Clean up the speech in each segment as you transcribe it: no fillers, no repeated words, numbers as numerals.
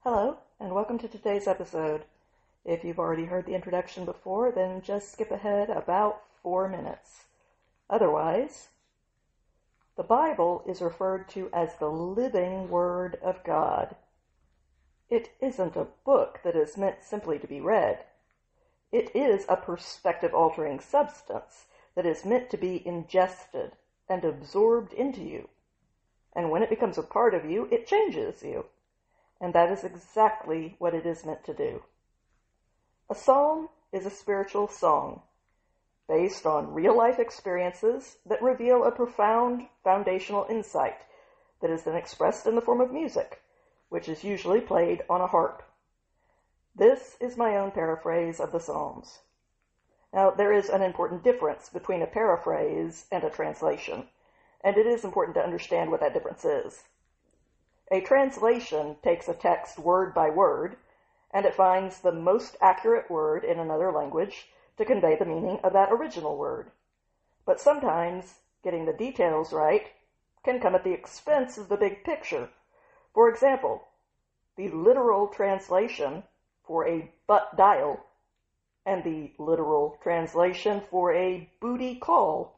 Hello, and welcome to today's episode. If you've already heard the introduction before, then just skip ahead about 4 minutes. Otherwise, the Bible is referred to as the living Word of God. It isn't a book that is meant simply to be read. It is a perspective-altering substance that is meant to be ingested and absorbed into you. And when it becomes a part of you, it changes you. And that is exactly what it is meant to do. A psalm is a spiritual song based on real-life experiences that reveal a profound foundational insight that is then expressed in the form of music, which is usually played on a harp. This is my own paraphrase of the Psalms. Now, there is an important difference between a paraphrase and a translation, and it is important to understand what that difference is. A translation takes a text word by word, and it finds the most accurate word in another language to convey the meaning of that original word. But sometimes getting the details right can come at the expense of the big picture. For example, the literal translation for a butt dial and the literal translation for a booty call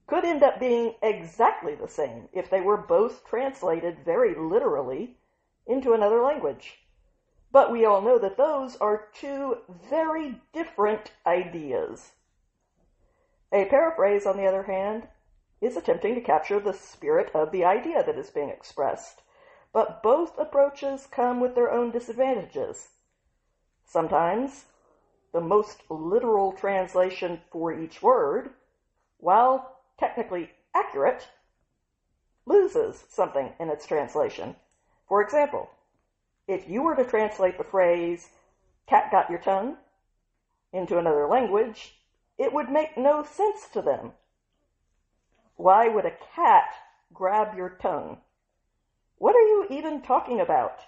could end up being exactly the same if they were both translated very literally into another language. But we all know that those are two very different ideas. A paraphrase, on the other hand, is attempting to capture the spirit of the idea that is being expressed. But both approaches come with their own disadvantages. Sometimes, the most literal translation for each word, while technically accurate, loses something in its translation. For example, if you were to translate the phrase, "cat got your tongue," into another language, it would make no sense to them. Why would a cat grab your tongue? What are you even talking about?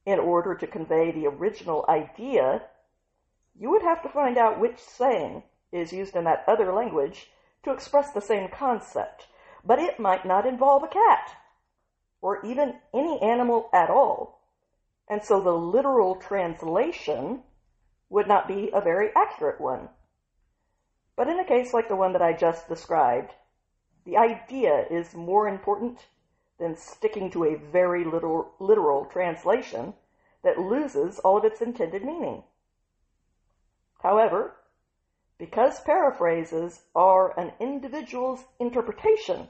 In order to convey the original idea, you would have to find out which saying is used in that other language to express the same concept, but it might not involve a cat, or even any animal at all, and so the literal translation would not be a very accurate one. But in a case like the one that I just described, the idea is more important than sticking to a very literal translation that loses all of its intended meaning. However, because paraphrases are an individual's interpretation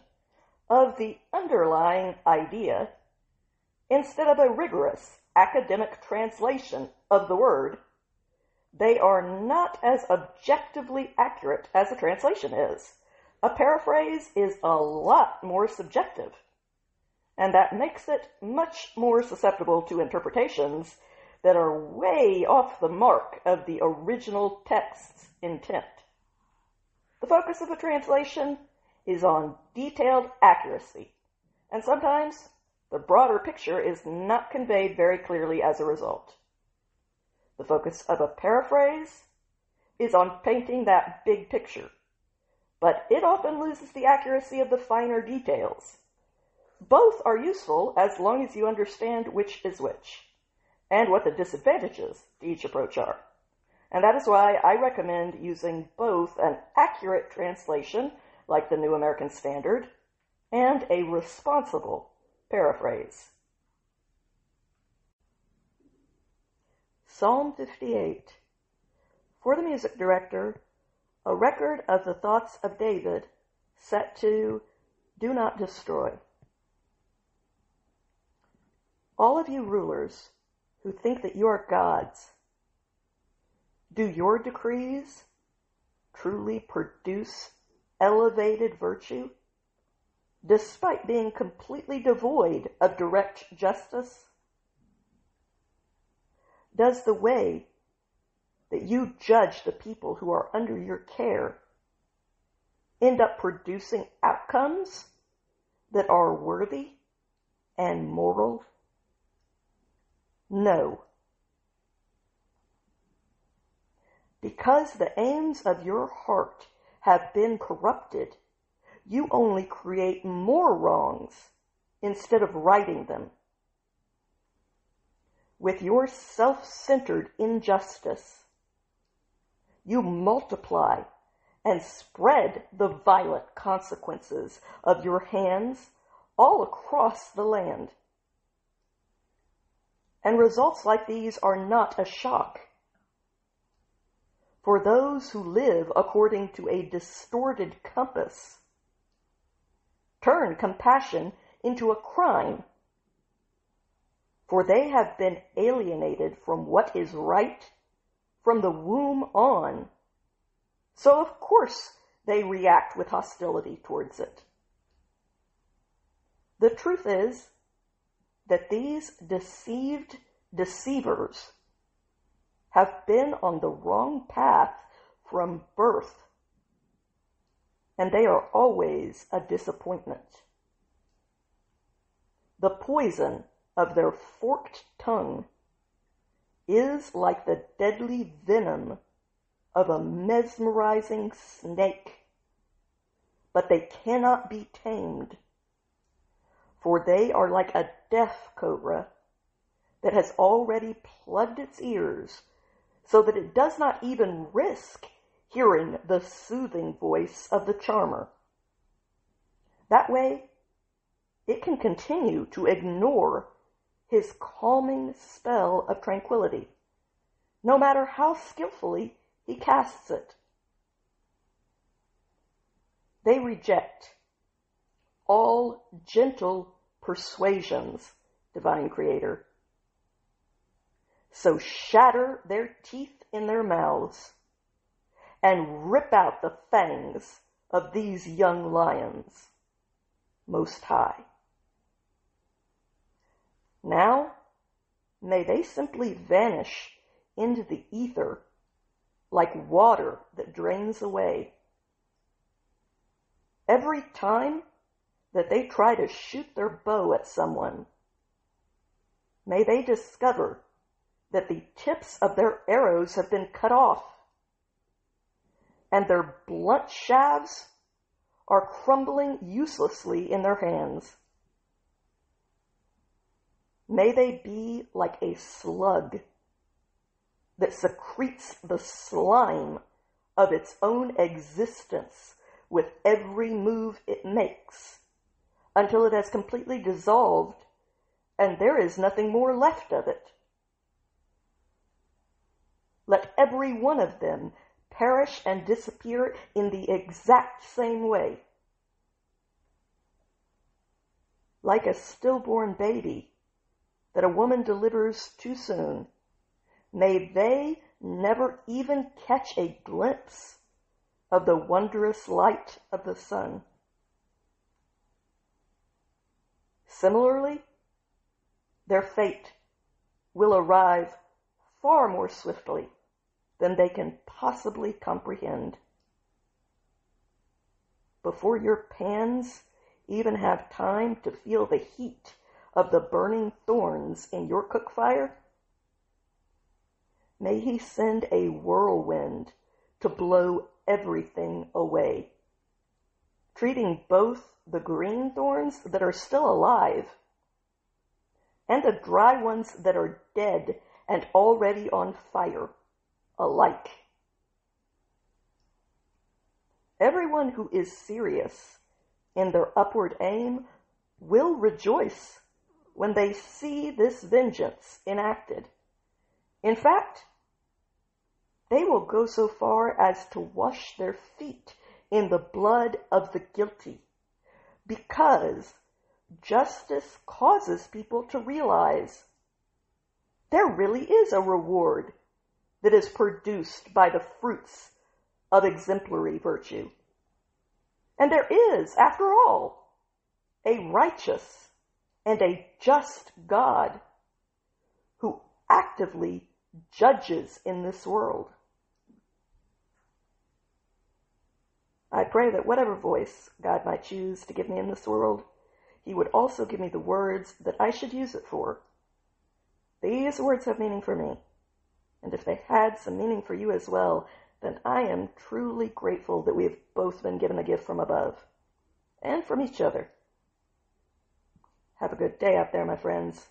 of the underlying idea, instead of a rigorous academic translation of the word, they are not as objectively accurate as a translation is. A paraphrase is a lot more subjective, and that makes it much more susceptible to interpretations that are way off the mark of the original text's intent. The focus of a translation is on detailed accuracy, and sometimes the broader picture is not conveyed very clearly as a result. The focus of a paraphrase is on painting that big picture, but it often loses the accuracy of the finer details. Both are useful as long as you understand which is which, and what the disadvantages to each approach are. And that is why I recommend using both an accurate translation, like the New American Standard, and a responsible paraphrase. Psalm 58. For the music director, a record of the thoughts of David set to "Do Not Destroy." All of you rulers who think that you are gods, do your decrees truly produce elevated virtue, despite being completely devoid of direct justice? Does the way that you judge the people who are under your care end up producing outcomes that are worthy and moral? No. Because the aims of your heart have been corrupted, you only create more wrongs instead of righting them. with your self-centered injustice. You multiply and spread the violent consequences of your hands all across the land. And results like these are not a shock. For those who live according to a distorted compass turn compassion into a crime, for they have been alienated from what is right from the womb on. So of course they react with hostility towards it. The truth is that these deceived deceivers have been on the wrong path from birth, and they are always a disappointment. The poison of their forked tongue is like the deadly venom of a mesmerizing snake, but they cannot be tamed, for they are like a deaf cobra that has already plugged its ears so that it does not even risk hearing the soothing voice of the charmer. That way, it can continue to ignore his calming spell of tranquility, no matter how skillfully he casts it. They reject all gentle persuasions, Divine Creator. So shatter their teeth in their mouths and rip out the fangs of these young lions, Most High. Now, may they simply vanish into the ether like water that drains away. Every time that they try to shoot their bow at someone, may they discover that the tips of their arrows have been cut off, and their blunt shafts are crumbling uselessly in their hands. May they be like a slug that secretes the slime of its own existence with every move it makes, until it has completely dissolved and there is nothing more left of it. Let every one of them perish and disappear in the exact same way. Like a stillborn baby that a woman delivers too soon, may they never even catch a glimpse of the wondrous light of the sun. Similarly, their fate will arrive far more swiftly than they can possibly comprehend. Before your pans even have time to feel the heat of the burning thorns in your cook fire, may he send a whirlwind to blow everything away, treating both the green thorns that are still alive and the dry ones that are dead and already on fire alike. Everyone who is serious in their upward aim will rejoice when they see this vengeance enacted. In fact, they will go so far as to wash their feet in the blood of the guilty, because justice causes people to realize there really is a reward that is produced by the fruits of exemplary virtue. And there is, after all, a righteous and a just God who actively judges in this world. I pray that whatever voice God might choose to give me in this world, he would also give me the words that I should use it for. These words have meaning for me, and if they had some meaning for you as well, then I am truly grateful that we have both been given a gift from above, and from each other. Have a good day out there, my friends.